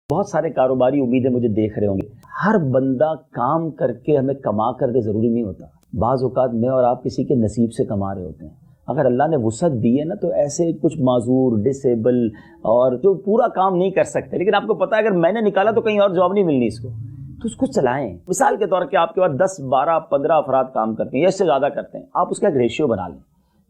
بہت سارے کاروباری امیدیں مجھے دیکھ رہے ہوں گے. ہر بندہ کام کر کے ہمیں کما کر دے ضروری نہیں ہوتا. بعض اوقات میں اور آپ کسی کے نصیب سے کما رہے ہوتے ہیں. اگر اللہ نے وسعت دی ہے نا تو ایسے کچھ معذور ڈسیبل اور جو پورا کام نہیں کر سکتے، لیکن آپ کو پتا ہے اگر میں نے نکالا تو کہیں اور جاب نہیں ملنی اس کو، تو اس کو چلائیں. مثال کے طور پہ آپ کے پاس 10 12 15 افراد کام کرتے ہیں یا اس سے زیادہ کرتے ہیں، آپ اس کا ایک ریشیو بنا لیں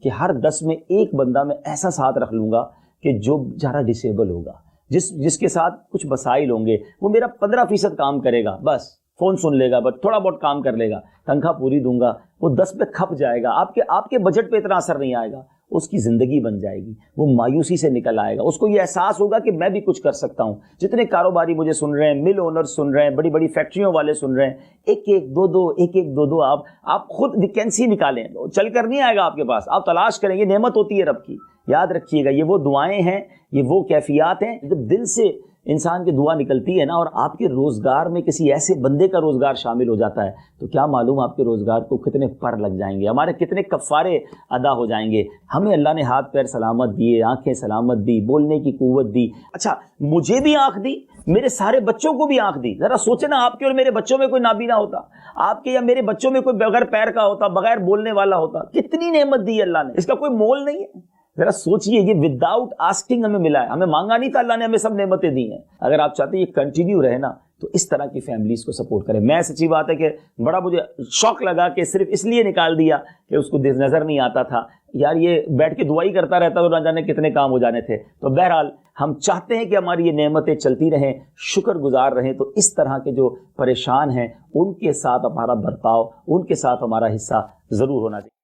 کہ ہر 10 میں ایک بندہ میں ایسا ساتھ رکھ لوں گا کہ جو بیچارہ ڈسیبل ہوگا، جس کے ساتھ کچھ مسائل ہوں گے، وہ میرا 15% کام کرے گا، بس فون سن لے گا، بس تھوڑا بہت کام کر لے گا، تنخواہ پوری دوں گا، وہ 10 پہ کھپ جائے گا. آپ کے بجٹ پہ اتنا اثر نہیں آئے گا، اس کی زندگی بن جائے گی، وہ مایوسی سے نکل آئے گا. اس کو یہ احساس ہوگا کہ میں بھی کچھ کر سکتا ہوں. جتنے کاروباری مجھے سن رہے ہیں، مل اونر سن رہے ہیں، بڑی بڑی فیکٹریوں والے سن رہے ہیں، ایک ایک دو دو آپ خود ویکینسی نکالیں. چل کر نہیں آئے گا آپ کے پاس، آپ تلاش کریں. یہ نعمت ہوتی ہے رب کی، یاد رکھیے گا. یہ وہ دعائیں ہیں، یہ وہ کیفیات ہیں جب دل سے انسان کی دعا نکلتی ہے نا، اور آپ کے روزگار میں کسی ایسے بندے کا روزگار شامل ہو جاتا ہے تو کیا معلوم آپ کے روزگار کو کتنے پر لگ جائیں گے، ہمارے کتنے کفارے ادا ہو جائیں گے. ہمیں اللہ نے ہاتھ پیر سلامت دیے، آنکھیں سلامت دی، بولنے کی قوت دی. اچھا، مجھے بھی آنکھ دی، میرے سارے بچوں کو بھی آنکھ دی. ذرا سوچیں نا، آپ کے اور میرے بچوں میں کوئی نابینا ہوتا، آپ کے یا میرے بچوں میں کوئی بغیر پیر کا ہوتا، بغیر بولنے والا ہوتا. کتنی نعمت دی اللہ نے، اس کا کوئی مول نہیں ہے. ذرا سوچئے، یہ وداؤٹ آسکنگ ہمیں ملا ہے، ہمیں مانگا نہیں تھا، اللہ نے ہمیں سب نعمتیں دی ہیں. اگر آپ چاہتے ہیں یہ کنٹینیو رہے نا تو اس طرح کی فیملیز کو سپورٹ کریں. میں سچی بات ہے کہ بڑا مجھے شوق لگا کہ صرف اس لیے نکال دیا کہ اس کو نظر نہیں آتا تھا، یار یہ بیٹھ کے دعائی کرتا رہتا تو نہ جانے کتنے کام ہو جانے تھے. تو بہرحال ہم چاہتے ہیں کہ ہماری یہ نعمتیں چلتی رہیں، شکر گزار رہیں. تو اس طرح کے جو پریشان ہیں ان کے ساتھ ہمارا برتاؤ، ان کے ساتھ ہمارا حصہ ضرور ہونا چاہیے.